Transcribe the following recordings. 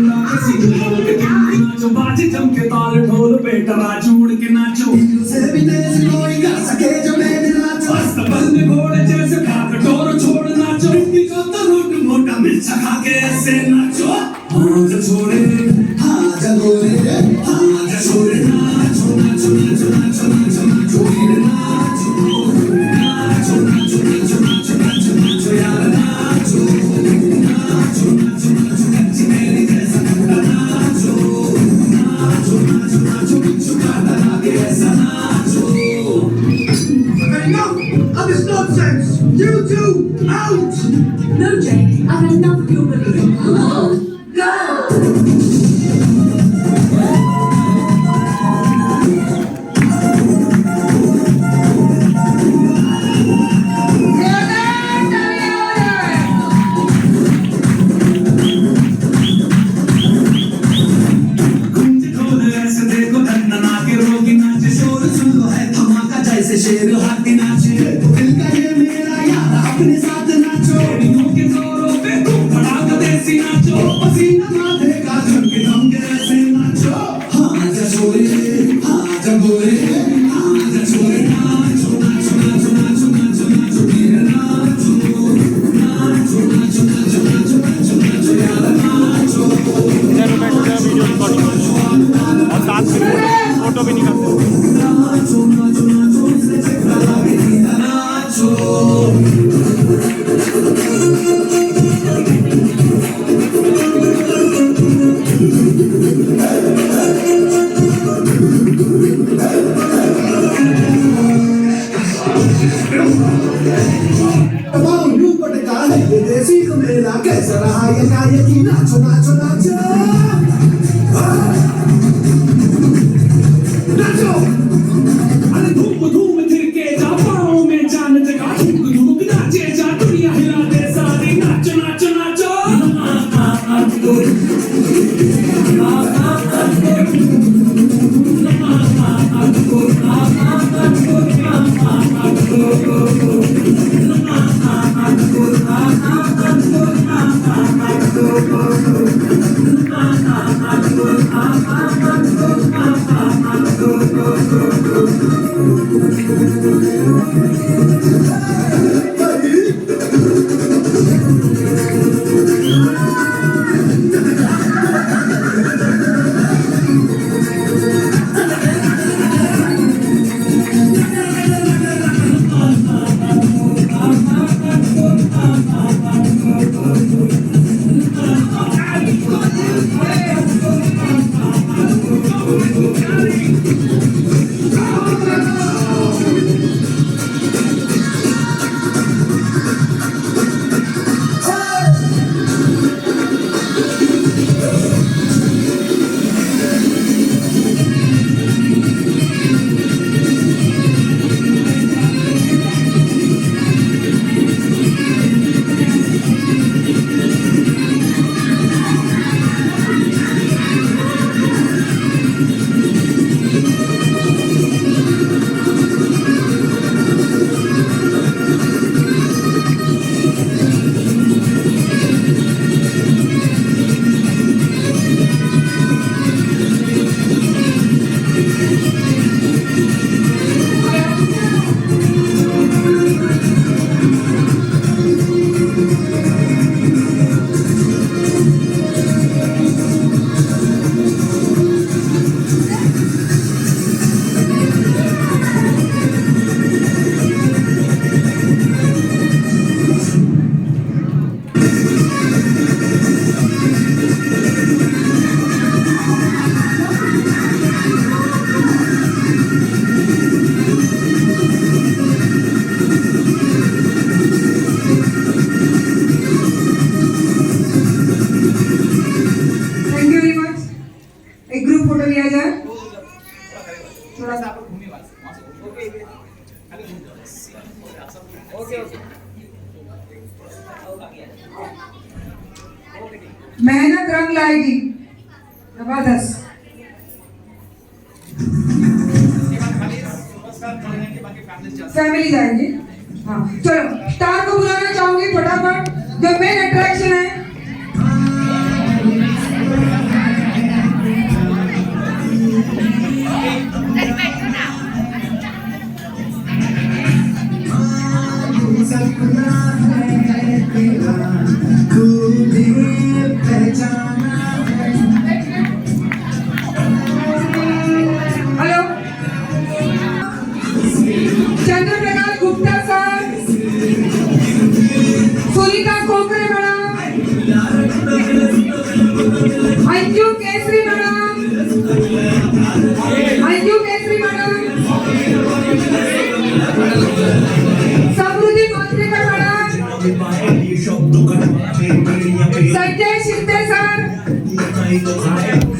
नाचो बाजे जम के ताल ढोल पे तराजू उड़ के नाचो से भी तेज कोई कर सके जो मेरे नाचो अस्तबल में घोड़े जैसे भाग डोर छोड़ नाचो को तो रोट मोटा मिर्चा खा के ऐसे नाचो हाँ जा छोड़े हाँ जा गोरे हाँ जा छोड़े नाचो नाचो नाचो नाचो नाचो नाचो वीर नाचो नाचो नाचो नाचो नाचो नाचो नाचो यार नाचो नाचो नाचो नाचो कच्ची मेरी जैसा खट्टा नाचो नाचो नाचो नाचो बिच्छू काटा लागे ऐसा नाचो enough of this nonsense. You two out. No, Jake, I've had enough of your bullying. Go! गुंज ढोल ऐसे देखो धन्ना के रोगी नाचे शोर सुन लो है धमाका जैसे शेर हाथी नाचे दिल का ये मेरा यार अपने साथ नाचो बेड़ियों के जोरों पे तुम धड़ाका देसी नाचो पसीना माथे का झुमके झुमके ऐसे नाचो हाँ जा छोरे हाँ जा गोरे हाँ जा छोरे नाचो नाचो नाचो नाचो नाचो नाचो वीर नाचो नाचो नाचो नाचो नाचो नाचो नाचो यार नाचो इधर बैठ गया वीडियो रिकॉर्डिंग और साथ में फोटो भी निकालते हैं। नाचो नाचो नाचो इससे चक्रा लागे दीदा नाचो तमाम यूं पटका है ये देसी तो मेरा कैसा रहा ये गायकी नाचो नाचो नाचो नाचो अरे धूम धूम थिरके जा पाँव में जान जगा धूम धूम नाचे जा दुनिया हिला दे सारी नाचो नाचो नाचो मेहनत रंग लाएगी। जबरदस्त। फैमिली जाएंगे। हाँ चलो स्टार को बुलाना चाहूंगी फटाफट, जो मेन अट्रैक्शन है। अंजू केसरी मैडम, अंजू केसरी मैडम, समृद्धि मांजरेकर मैडम, संजय शिंदे सर,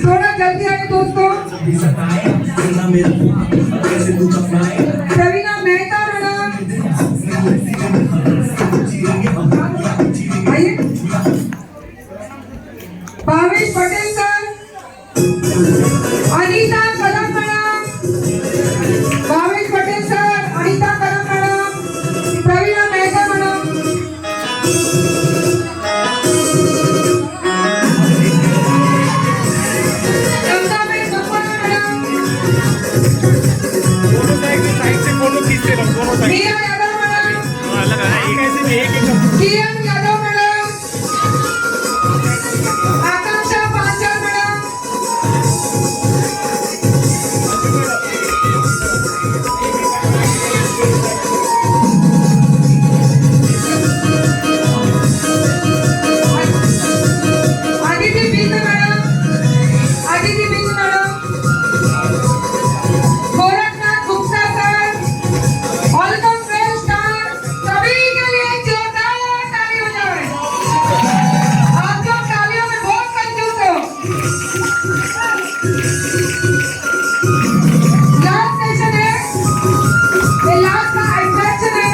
थोड़ा जल्दी आए दोस्तों, रवीना मेहता मैडम, आइए, भावेश पटेल सर, अनीता कदम मैडम, भावेश पटेल सर, अनीता कदम मैडम, प्रवीणा मेहता मैडम, गंगाबेन बप्पा मैडम, दोनों साइड से फोटो खींचते रहो, दोनों साइड मीरा यादव मैडम, अलग है एक ऐसे भी एक Kiran Yadav madam, Akanksha Panchal madam, Aditi Bind madam, Aditi Bind madam, Gorakhnath Gupta sir, ऑलकम वेल स्टार, सभी के लिए जोरदार ताली हो जाए। आप लोग तालियों में बहुत कंजूस हो। लास्ट सेशन है, ये लास्ट का अट्रैक्शन है।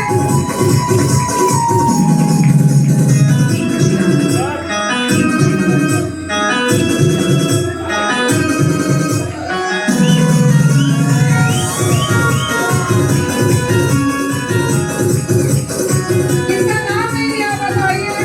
किसका नाम नहीं लिया बताइए।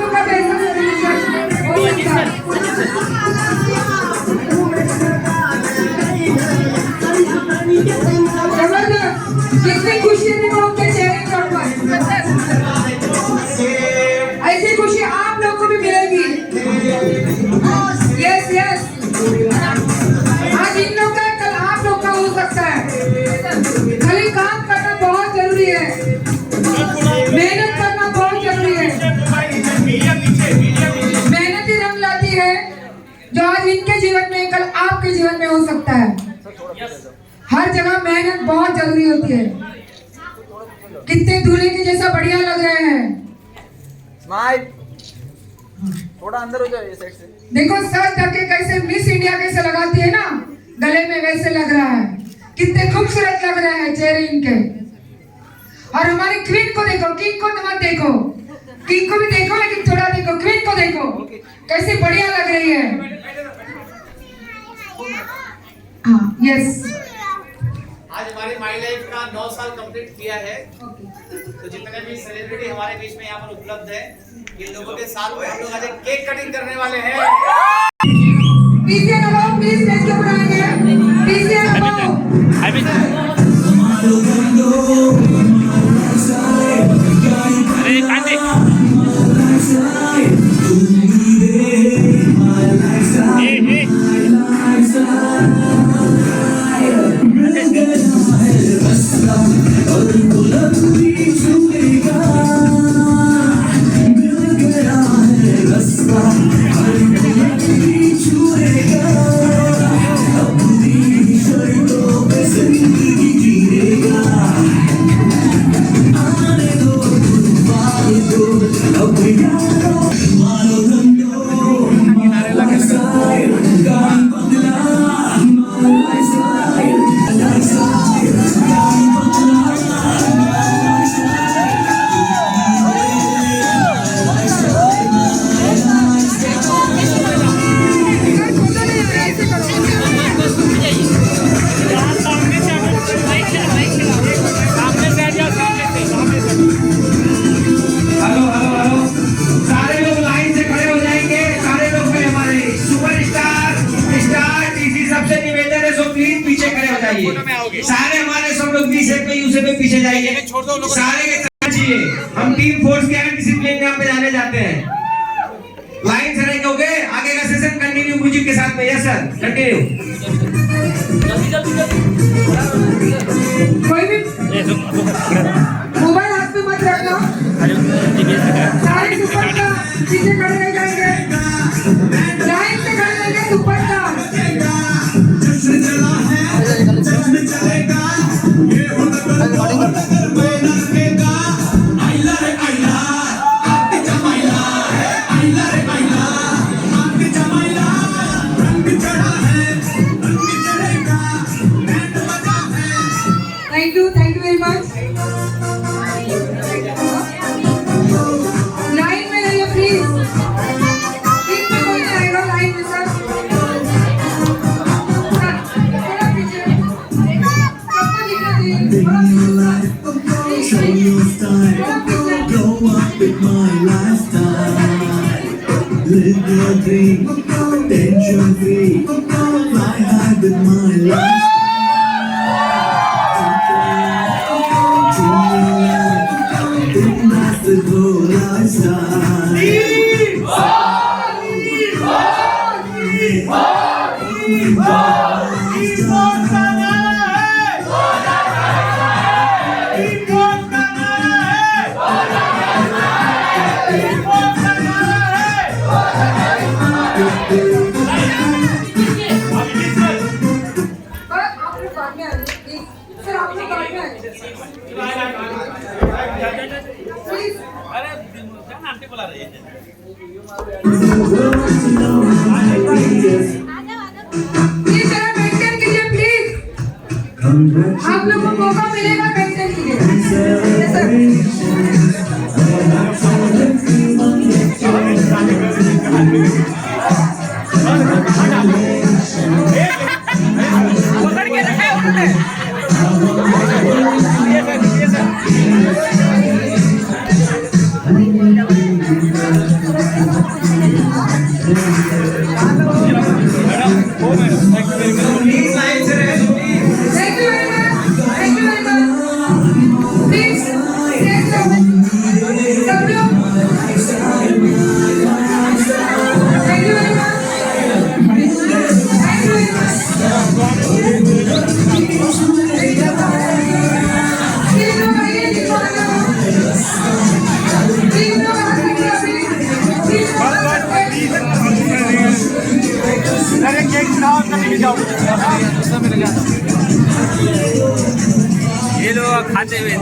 लोग का भी ऐसा सेलिब्रेशन हो सकता है। जबरदस्त, कितनी खुशी थी वो उनके चेहरे पर। ऐसी खुशी आप लोग को भी मिलेगी। यस यस, आज इन लोग का कल आप लोग का हो सकता है। खाली काम करना बहुत जरूरी है, मेहनत करना बहुत जरूरी है। मेहनत ही रंग लाती है, जो आज इनके जीवन में कल आपके जीवन में हो सकता है। हर जगह मेहनत बहुत जरूरी होती है। कितने दूल्हे के जैसा बढ़िया लग रहे हैं। स्माइल थोड़ा अंदर हो जाओ ये साइड से। देखो सर ढके कैसे मिस इंडिया कैसे लगाती है ना, गले में वैसे लग रहा है। कितने खूबसूरत लग रहे हैं चेहरे इनके। और हमारी क्वीन को देखो, किंग को मत देखो, किंग को भी देखो लेकिन थोड़ा देखो, क्वीन को देखो कैसी बढ़िया लग रही है। हाँ यस, आज हमारे माई लाइफ का 9 साल कंप्लीट किया है। तो जितने भी सेलिब्रिटी हमारे बीच में यहाँ पर उपलब्ध है, इन लोगों के साथ में हम लोग आज एक केक कटिंग करने वाले हैं। पीछे लगाओ प्लीज, स्टेज के ऊपर आएंगे, पीछे लगाओ। अरे कांटे सारे हमारे सब लोग बी सेट पे यू सेट पे पीछे जाइए, सारे के साथ चाहिए। हम टीम फोर्स के डिसिप्लिन में हम पे जाने जाते हैं। लाइन से रहेंगे, ओके? आगे का सेशन कंटिन्यू म्यूजिक के साथ में। Yes sir, continue. कोई भी मोबाइल हाथ में मत रखना। सारे सुपर का पीछे खड़े रह जाएंगे, लाइन से खड़े रहेंगे सुपर का। Thank you very much. Line में रहिए प्लीज, बीच में कोई नहीं आएगा लाइन में सर। थोड़ा पीछे, सबको दिखा दीजिए, थोड़ा Live your dream, tension free, fly high with my life. That's the whole lifestyle. आप लोग बाद में आइए प्लीज, सर आप लोग बाद में आइए प्लीज। आंटी बुला रही है। प्लीज जरा मेंटेन कीजिए प्लीज, आप लोगों को मौका मिलेगा मेंटेन कीजिए। यस पकड़ के रखा है उन्होंने। अरे केक खाओ कभी जाओ ये लोग खाते हुए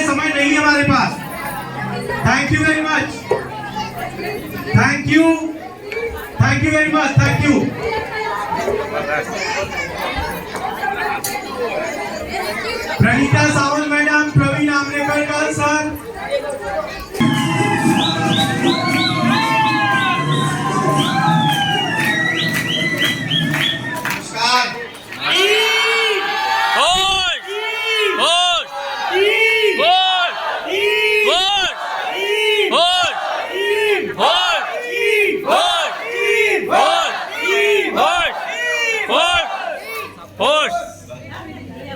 समय नहीं है हमारे पास। Thank you very much, thank you very much, thank you. Pranita Sawant madam, Praveen Amrekar sir,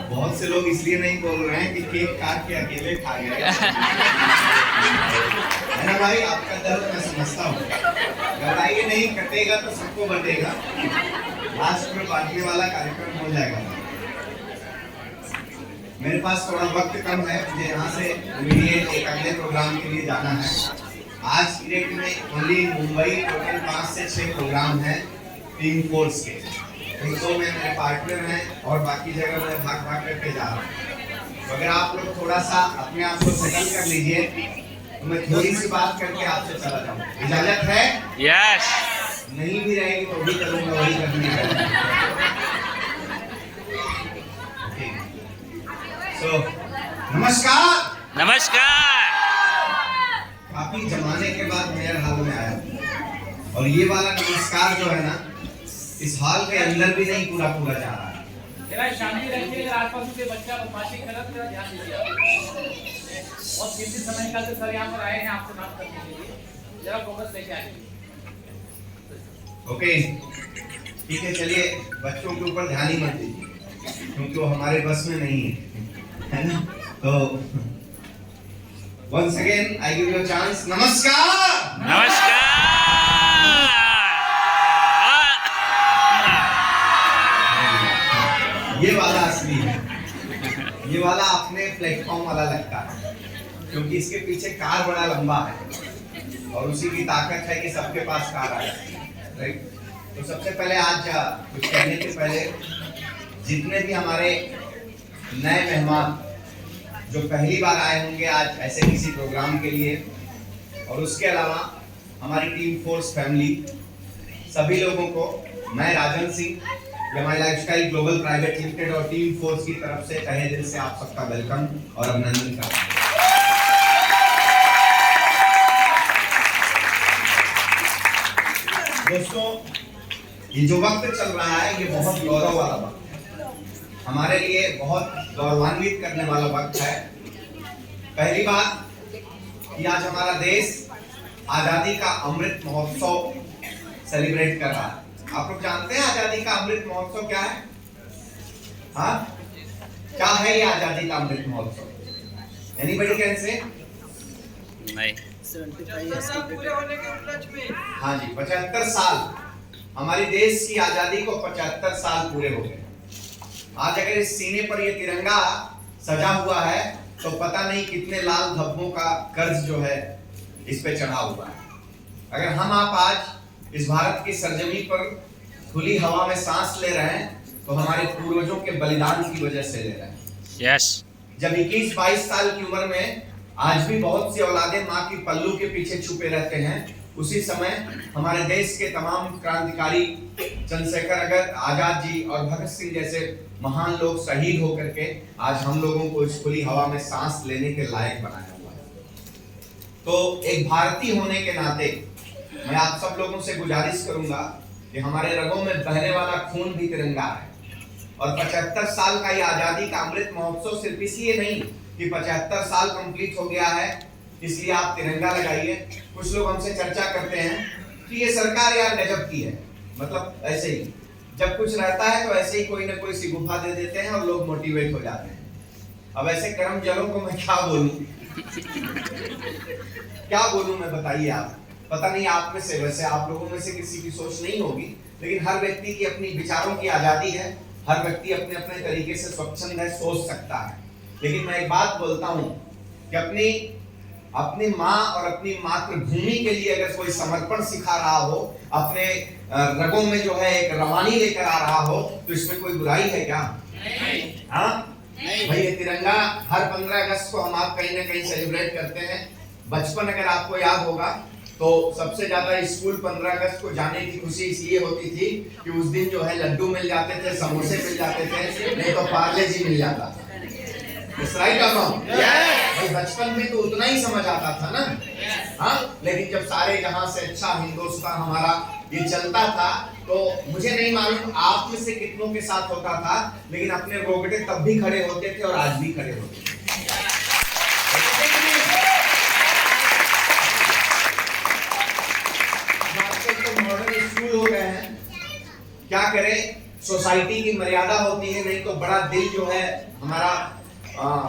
बहुत से लोग इसलिए नहीं बोल रहे हैं कि केक काट के अकेले खा गए है ना भाई, आपका दर्द मैं समझता हूँ। घबराइए नहीं, कटेगा तो सबको बटेगा। लास्ट में बांटने वाला कार्यक्रम हो जाएगा। मेरे पास थोड़ा वक्त कम है, मुझे यहाँ से इमीडिएट एक अगले प्रोग्राम के लिए जाना है। आज डायरेक्ट में ओनली मुंबई टोटल 5 से 6 प्रोग्राम है टीम फोर्स के। इन 2 में मेरे पार्टनर हैं और बाकी जगह मैं भाग करके जा रहा हूँ। तो अगर आप लोग थोड़ा सा अपने आप को सेटल कर लीजिए तो मैं थोड़ी सी बात करके आपसे चला जाऊँ। इजाजत है? यस। नहीं भी रहेगी तो भी करूँगा, वही करनी है। नमस्कार। काफी जमाने के बाद मेरे हाल में आया और ये वाला नमस्कार जो है ना, इस हाल के अंदर भी नहीं पूरा जा रहा है। जरा शांति रखिए, अगर आसपास के बच्चा बदमाशी कर रहा है तो ध्यान दीजिए। बहुत कीमती समय निकाल के सर यहाँ पर आए हैं आपसे बात करने के लिए, जरा फोकस लेके आइए। ओके ठीक है, चलिए बच्चों के ऊपर ध्यान ही मत दीजिए क्योंकि वो हमारे बस में नहीं है ना। तो once again I give you a chance. नमस्कार। ये वाला असली है, ये वाला अपने प्लेटफॉर्म वाला लगता है क्योंकि इसके पीछे कार बड़ा लंबा है और उसी की ताकत है कि सबके पास कार आ जाती है, राइट। तो सबसे पहले आज कुछ कहने के पहले जितने भी हमारे नए मेहमान जो पहली बार आए होंगे आज ऐसे किसी प्रोग्राम के लिए, और उसके अलावा हमारी टीम फोर्स फैमिली, सभी लोगों को मैं Rajan Singh, MI lifestyle global private limited और टीम फोर्स की तरफ से तहे दिल से आप सबका वेलकम और अभिनंदन करता हूं। दोस्तों, ये जो वक्त चल रहा है ये बहुत गौरव वाला वक्त है, हमारे लिए बहुत गौरवान्वित करने वाला वक्त है। पहली बात कि आज हमारा देश आजादी का अमृत महोत्सव सेलिब्रेट कर रहा है। आप लोग जानते हैं आजादी का अमृत महोत्सव क्या है? हाँ, क्या है ये आजादी का Amrit Mahotsav? Anybody can say? नहीं। हाँ जी, 75 साल, हमारे देश की आजादी को 75 साल पूरे हो गए। आज अगर इस सीने पर ये तिरंगा सजा हुआ है तो पता नहीं कितने लाल धब्बों का कर्ज जो है इस पे चढ़ा हुआ है। अगर हम आप आज इस भारत की सरजमी पर खुली हवा में सांस ले रहे हैं तो हमारे पूर्वजों के बलिदान की वजह से ले रहे हैं। यस। जब 21-22 साल की उम्र में आज भी बहुत सी औलादें माँ की पल्लू के पीछे छुपे रहते हैं, उसी समय हमारे देश के तमाम क्रांतिकारी चंद्रशेखर आजाद जी और भगत सिंह जैसे महान लोग शहीद होकर के आज हम लोगों को इस खुली हवा में सांस लेने के लायक बनाया हुआ है। तो एक भारतीय होने के नाते मैं आप सब लोगों से गुजारिश करूंगा कि हमारे रगों में बहने वाला खून भी तिरंगा है और 75 साल का ये आजादी का अमृत महोत्सव सिर्फ इसलिए नहीं कि 75 साल कंप्लीट हो गया है इसलिए आप तिरंगा लगाइए। कुछ लोग हमसे चर्चा करते हैं कि ये सरकार यार गजब की है, मतलब ऐसे ही जब कुछ रहता है तो ऐसे ही कोई ना कोई सी गुफा दे देते हैं और लोग मोटिवेट हो जाते हैं। अब ऐसे कर्म जलों को मैं क्या बोलूं क्या बोलूं मैं, बताइए आप। पता नहीं आप में से, वैसे आप लोगों में से किसी की सोच नहीं होगी, लेकिन हर व्यक्ति की अपनी विचारों की आजादी है, हर व्यक्ति अपने अपने तरीके से स्वच्छंद है, सोच सकता है। लेकिन मैं एक बात बोलता हूं कि अपनी माँ और अपनी मातृभूमि के लिए अगर कोई समर्पण सिखा रहा हो, अपने रगों में जो है एक रवानी लेकर आ रहा हो, तो इसमें कोई बुराई है क्या? हाँ भाई, ये तिरंगा हर 15 अगस्त को हम आप कहीं ना कहीं सेलिब्रेट करते हैं। बचपन अगर आपको याद होगा तो सबसे ज्यादा स्कूल 15 अगस्त को जाने की खुशी इसलिए होती थी कि उस दिन जो है लड्डू मिल जाते थे, समोसे मिल जाते थे, नहीं तो पार्ले जी मिल जाता था। भाई बचपन में तो उतना ही समझ आता था ना। हाँ, लेकिन जब सारे जहां से अच्छा हिंदुस्तान हमारा ये चलता था, तो मुझे नहीं मालूम आप में से कितनों के साथ होता था, लेकिन अपने रोगटे तब भी खड़े होते थे और आज भी खड़े होते थे। मॉडर्न स्कूल हो गए हैं, क्या करें, सोसाइटी की मर्यादा होती है, नहीं तो बड़ा दिल जो है हमारा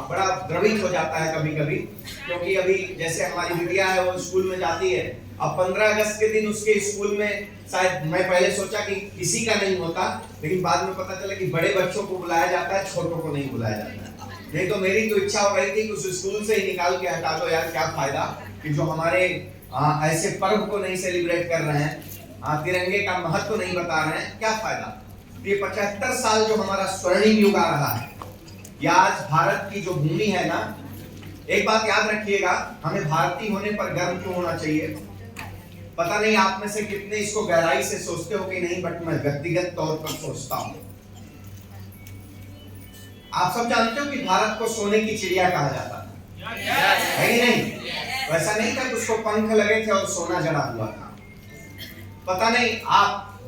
बड़ा द्रवित हो जाता है कभी कभी। क्योंकि अभी जैसे हमारी बिटिया है वो स्कूल में जाती है, अब 15 अगस्त के दिन उसके स्कूल में शायद मैं पहले सोचा कि किसी का नहीं होता, लेकिन बाद में पता चला कि बड़े बच्चों को बुलाया जाता है, छोटों को नहीं बुलाया जाता है। नहीं तो मेरी तो इच्छा हो रही थी कि उस स्कूल से ही निकाल के हटा दो यार, क्या फायदा कि जो हमारे ऐसे पर्व को नहीं सेलिब्रेट कर रहे हैं, तिरंगे का महत्व नहीं बता रहे हैं, क्या फायदा। ये 75 साल जो हमारा स्वर्णिम युग आ रहा है, या आज भारत की जो भूमि है ना, एक बात याद रखिएगा, हमें भारतीय होने पर गर्व क्यों होना चाहिए। पता नहीं आप में से कितने इसको गहराई से सोचते हो कि नहीं, बट मैं व्यक्तिगत तौर पर सोचता हूं। आप सब जानते हो कि भारत को सोने की चिड़िया कहा जाता था, है कि नहीं? वैसा नहीं था कि उसको पंख लगे थे और सोना जड़ा हुआ था। पता नहीं आप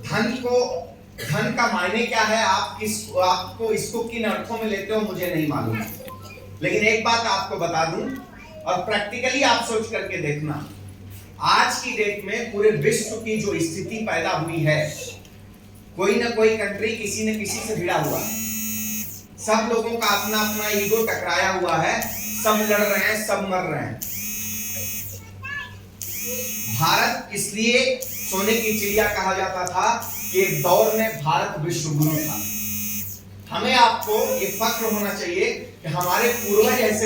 धन का मायने क्या है, आपको इसको किन अर्थों में लेते हो मुझे नहीं मालूम, लेकिन एक बात आपको बता दूं और प्रैक्टिकली आप सोच करके देखना, आज की डेट में पूरे विश्व की जो स्थिति पैदा हुई है, कोई ना कोई कंट्री किसी न किसी से भिड़ा हुआ है, सब लोगों का अपना अपना ईगो टकराया हुआ है, सब लड़ रहे हैं, सब मर रहे हैं। भारत इसलिए सोने की चिड़िया कहा जाता था कि एक दौर में भारत विश्व गुरु था। हमें आपको ये फक्र होना चाहिए कि हमारे पूर्वज ऐसे